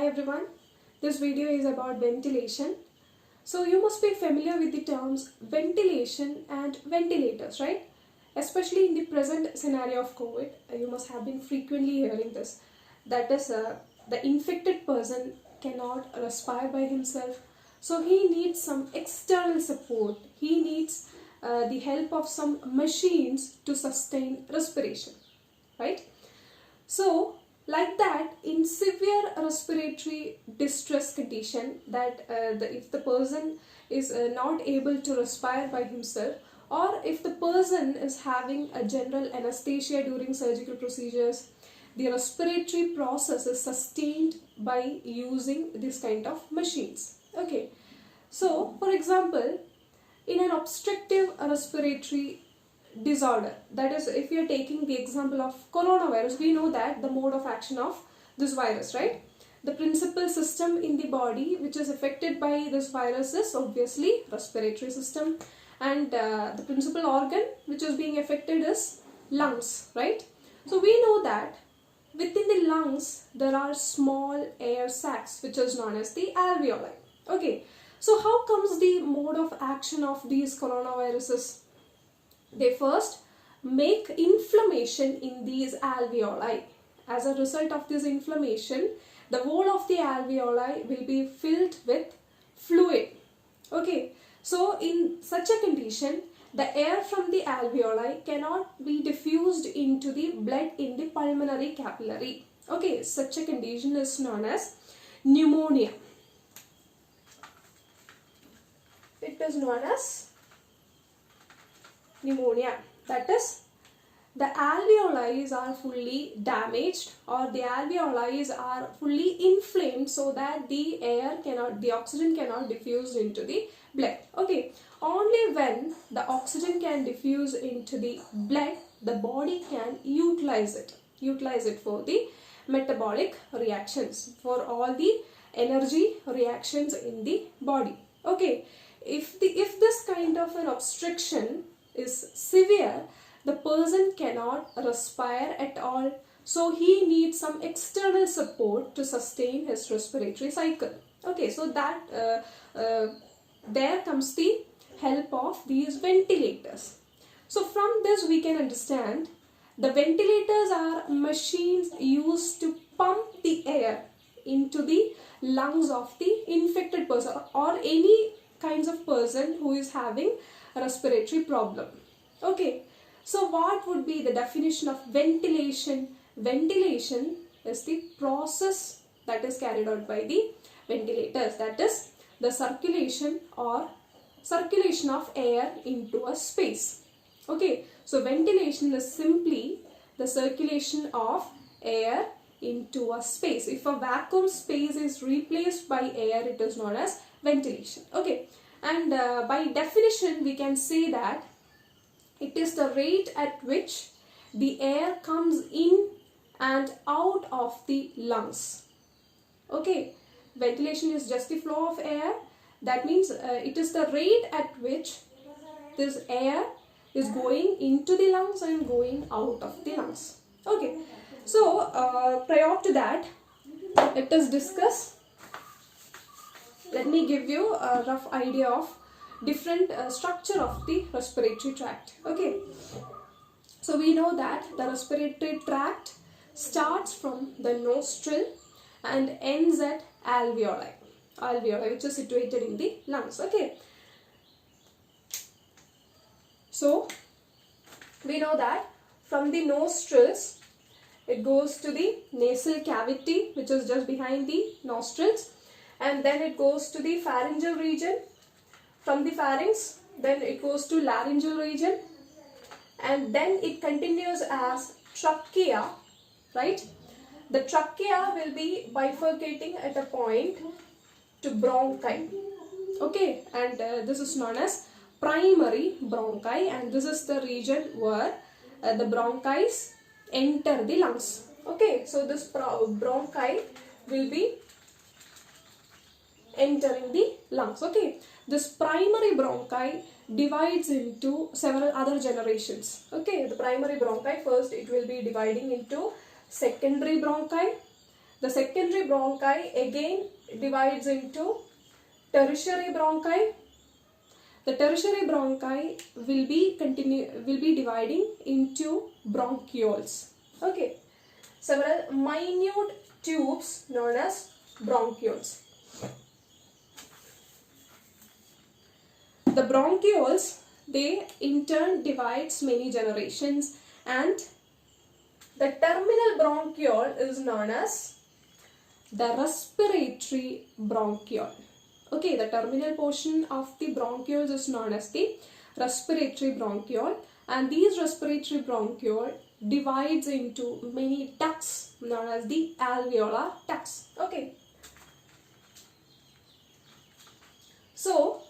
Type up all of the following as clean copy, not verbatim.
everyone, this video is about ventilation. So you must be familiar with the terms ventilation and ventilators, right? Especially in the present scenario of COVID, you must have been frequently hearing this. That is, the infected person cannot respire by himself. So he needs some external support. He needs the help of some machines to sustain respiration, right? So, like that, in severe respiratory distress condition, that if the person is not able to respire by himself, or if the person is having a general anesthesia during surgical procedures, the respiratory process is sustained by using this kind of machines. Okay, so for example, in an obstructive respiratory disorder, that is, if we are taking the example of coronavirus, we know that the mode of action of this virus, right? The principal system in the body which is affected by this virus is obviously respiratory system, and the principal organ which is being affected is lungs, right? So we know that within the lungs there are small air sacs which is known as the alveoli. Okay, so how comes the mode of action of these coronaviruses? They first make inflammation in these alveoli. As a result of this inflammation, the wall of the alveoli will be filled with fluid. Okay, so in such a condition, the air from the alveoli cannot be diffused into the blood in the pulmonary capillary. Okay, such a condition is known as pneumonia. It is known as pneumonia. That is, the alveoli are fully damaged, or the alveoli are fully inflamed, so that the oxygen cannot diffuse into the blood. Okay, only when the oxygen can diffuse into the blood, the body can utilize it for the metabolic reactions, for all the energy reactions in the body. Okay, if this kind of an obstruction is severe, the person cannot respire at all, so he needs some external support to sustain his respiratory cycle. Okay, so that there comes the help of these ventilators. So from this we can understand the ventilators are machines used to pump the air into the lungs of the infected person or any kinds of person who is having a respiratory problem. Okay, so what would be the definition of ventilation? Ventilation is the process that is carried out by the ventilators, that is the circulation of air into a space. Okay, so ventilation is simply the circulation of air into a space. If a vacuum space is replaced by air, it is known as ventilation. Okay, and by definition we can say that it is the rate at which the air comes in and out of the lungs. Okay, ventilation is just the flow of air. That means it is the rate at which this air is going into the lungs and going out of the lungs. Okay, so prior to that, let us discuss. Let me give you a rough idea of different structure of the respiratory tract. Okay, so we know that the respiratory tract starts from the nostril and ends at alveoli which is situated in the lungs. Okay, so we know that from the nostrils it goes to the nasal cavity which is just behind the nostrils, and then it goes to the pharyngeal region. From the pharynx, then it goes to laryngeal region, and then it continues as trachea, right? The trachea will be bifurcating at a point to bronchi. Okay, and this is known as primary bronchi, and this is the region where the bronchi enter the lungs. Okay, so this bronchi will be entering the lungs. Okay, this primary bronchi divides into several other generations. Okay, the primary bronchi, first it will be dividing into secondary bronchi, The secondary bronchi again divides into tertiary bronchi. The tertiary bronchi will be dividing into bronchioles. Okay, several minute tubes known as bronchioles. The bronchioles, they in turn divides many generations, and the terminal bronchiole is known as the respiratory bronchiole. Okay, the terminal portion of the bronchioles is known as the respiratory bronchiole, and these respiratory bronchiole divides into many ducts known as the alveolar ducts. Okay, so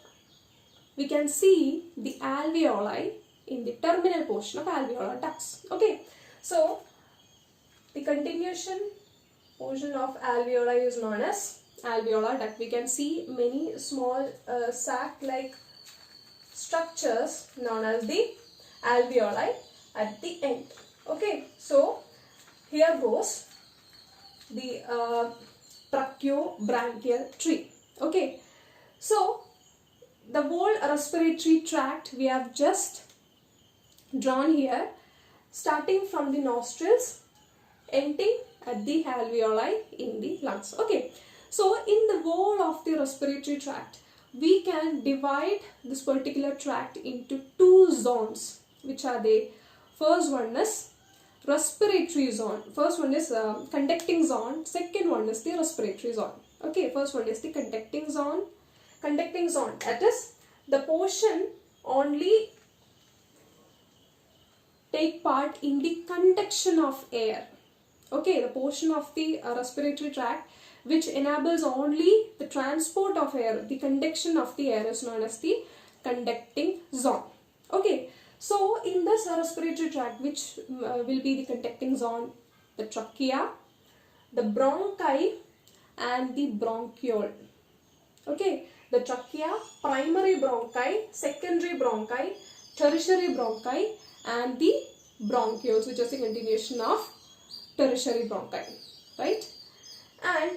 we can see the alveoli in the terminal portion of alveolar ducts. Okay, so the continuation portion of alveoli is known as alveolar duct. We can see many small sac-like structures known as the alveoli at the end. Okay, so here goes the tracheobronchial tree. Okay, so the whole respiratory tract we have just drawn here, starting from the nostrils, ending at the alveoli in the lungs. Okay, so in the whole of the respiratory tract, we can divide this particular tract into two zones. Which are they? First one is respiratory zone. First one is conducting zone. Second one is the respiratory zone. Okay, first one is the conducting zone. Conducting zone, that is the portion only take part in the conduction of air. Okay, the portion of the respiratory tract which enables only the transport of air, the conduction of the air, is known as the conducting zone. Okay, so in this respiratory tract, which will be the conducting zone, the trachea, the bronchi and the bronchiole. Okay, the trachea, primary bronchi, secondary bronchi, tertiary bronchi and the bronchioles, which is the continuation of tertiary bronchi, right? And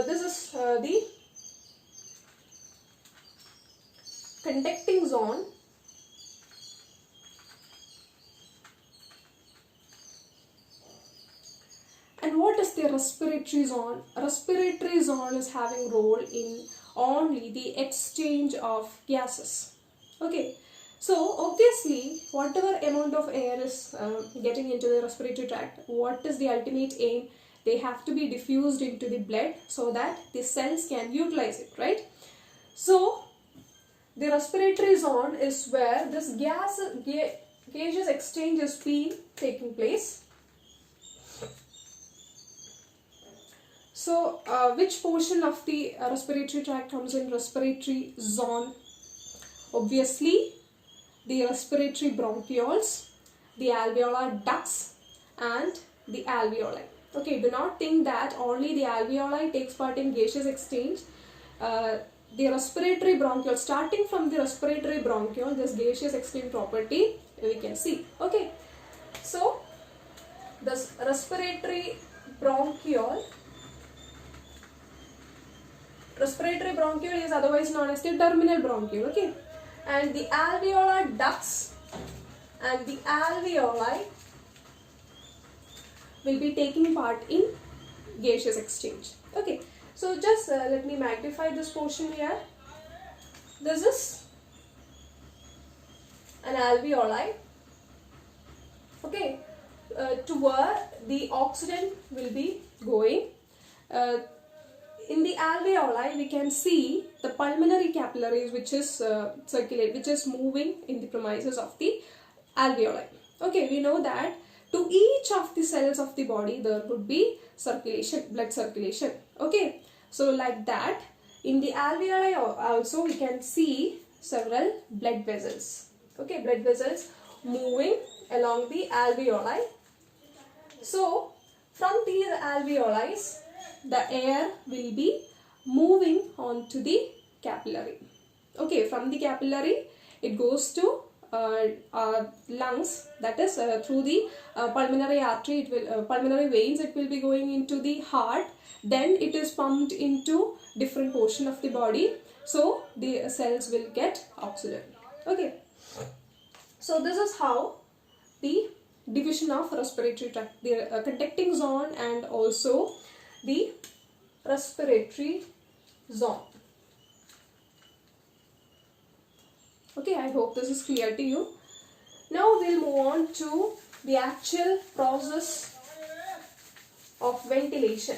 this is the conducting zone. And what is the respiratory zone? Respiratory zone is having role in only the exchange of gases. Okay, so obviously whatever amount of air is getting into the respiratory tract, what is the ultimate aim? They have to be diffused into the blood so that the cells can utilize it, right? So the respiratory zone is where this gaseous exchange is taking place. So which portion of the respiratory tract comes in respiratory zone? Obviously the respiratory bronchioles, the alveolar ducts and the alveoli. Okay, do not think that only the alveoli takes part in gaseous exchange. The respiratory bronchiole, starting from the respiratory bronchiole, this gaseous exchange property we can see. Okay, so this respiratory bronchiole is otherwise known as the terminal bronchiole. Okay, and the alveolar ducts and the alveoli will be taking part in gaseous exchange. Okay, so just let me magnify this portion here. This is an alveoli. Okay, to where the oxygen will be going. In the alveoli, we can see the pulmonary capillaries, which is which is moving in the premises of the alveoli. Okay, we know that to each of the cells of the body there would be circulation, blood circulation. Okay, so like that, in the alveoli also we can see several blood vessels. Okay, blood vessels moving along the alveoli. So from these alveoli, the air will be moving on to the capillary. Okay, from the capillary it goes to lungs, that is through the pulmonary artery, it will pulmonary veins, it will be going into the heart, then it is pumped into different portion of the body, so the cells will get oxygen. Okay, so this is how the division of respiratory tract, the conducting zone and also the respiratory zone. Okay, I hope this is clear to you. Now we'll move on to the actual process of ventilation.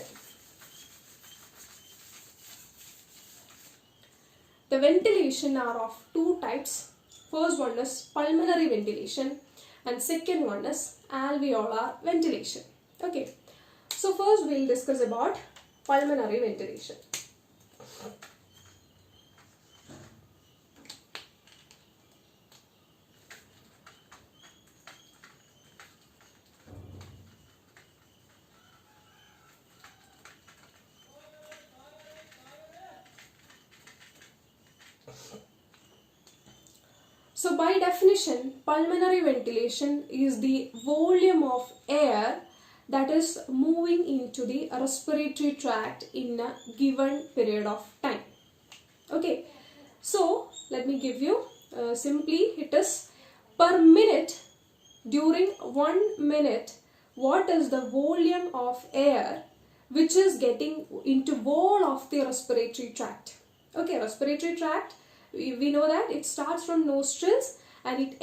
The ventilation are of two types. First one is pulmonary ventilation and second one is alveolar ventilation. Okay, so first we'll discuss about pulmonary ventilation. So by definition, pulmonary ventilation is the volume of air that is moving into the respiratory tract in a given period of time. Okay, so let me give you simply, it is per minute, during 1 minute, what is the volume of air which is getting into whole of the respiratory tract. Okay, respiratory tract, we know that it starts from nostrils and it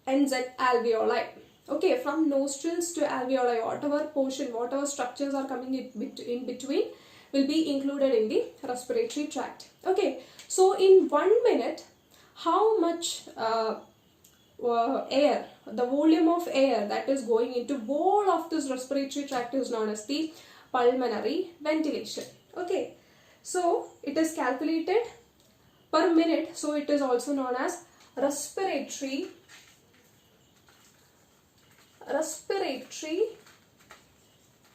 ends at alveoli. Okay, from nostrils to alveoli, whatever portion, whatever structures are coming in between will be included in the respiratory tract. Okay, so in 1 minute, how much air, the volume of air that is going into whole of this respiratory tract is known as the pulmonary ventilation. Okay, so it is calculated per minute, so it is also known as respiratory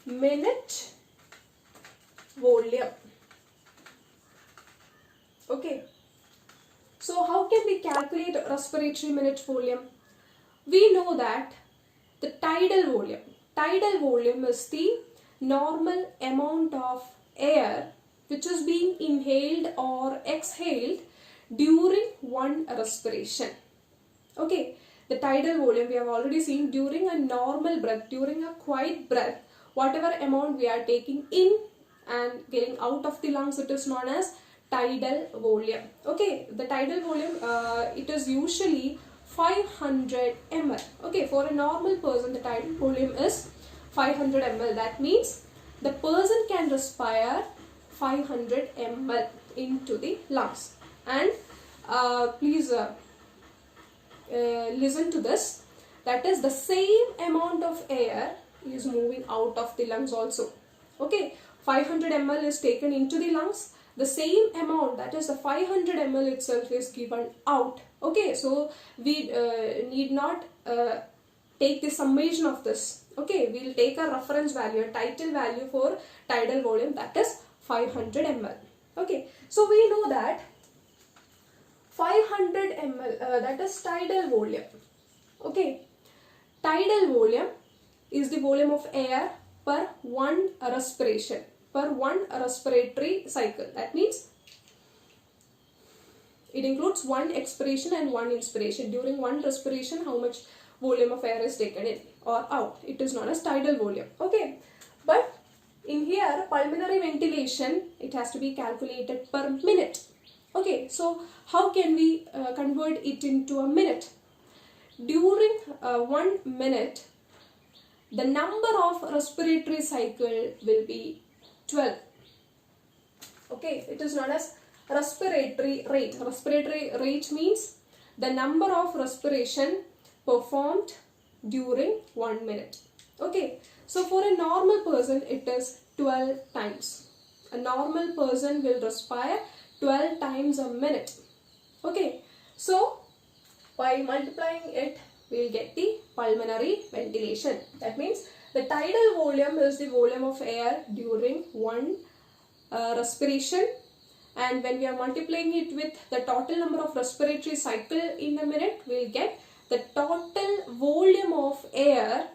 minute volume. Okay, so how can we calculate respiratory minute volume? We know that the tidal volume is the normal amount of air which is being inhaled or exhaled during one respiration. Okay, the tidal volume we have already seen, during a normal breath, during a quiet breath, whatever amount we are taking in and getting out of the lungs, it is known as tidal volume. Okay, the tidal volume, it is usually 500 ml. Okay, for a normal person, the tidal volume is 500 ml. That means the person can respire 500 ml into the lungs. And please listen to this, that is the same amount of air is moving out of the lungs also. Okay, 500 ml is taken into the lungs, the same amount, that is the 500 ml itself, is given out. Okay, so we need not take the summation of this. Okay, we will take a reference value, a tidal value for tidal volume, that is 500 ml. Okay, so we know that 500 ml, that is tidal volume. Okay, tidal volume is the volume of air per one respiration, per one respiratory cycle. That means it includes one expiration and one inspiration. During one respiration, how much volume of air is taken in or out. It is known as tidal volume. Okay, but in here, pulmonary ventilation, it has to be calculated per minute. Okay, so how can we convert it into a minute? During 1 minute, the number of respiratory cycle will be 12. Okay, it is known as respiratory rate. Respiratory rate means the number of respiration performed during 1 minute. Okay, so for a normal person, it is 12 times. A normal person will respire 12 times a minute. Okay, so by multiplying it, we will get the pulmonary ventilation. That means the tidal volume is the volume of air during one respiration, and when we are multiplying it with the total number of respiratory cycle in a minute, we will get the total volume of air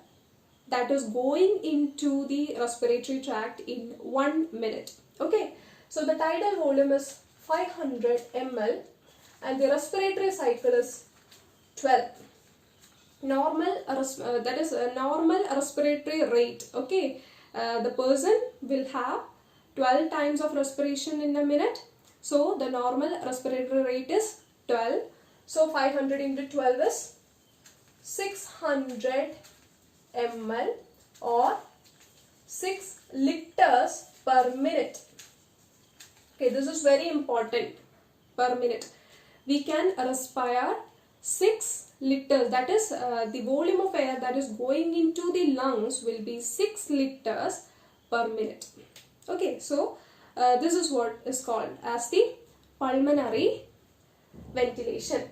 that is going into the respiratory tract in 1 minute. Okay, so the tidal volume is 500 ml and the respiratory cycle is 12. That is a normal respiratory rate. Okay, the person will have 12 times of respiration in a minute. So the normal respiratory rate is 12. So 500 into 12 is 600 ml or 6 liters per minute. Okay, this is very important. Per minute. We can respire 6 liters. That is the volume of air that is going into the lungs will be 6 liters per minute. Okay, so this is what is called as the pulmonary ventilation.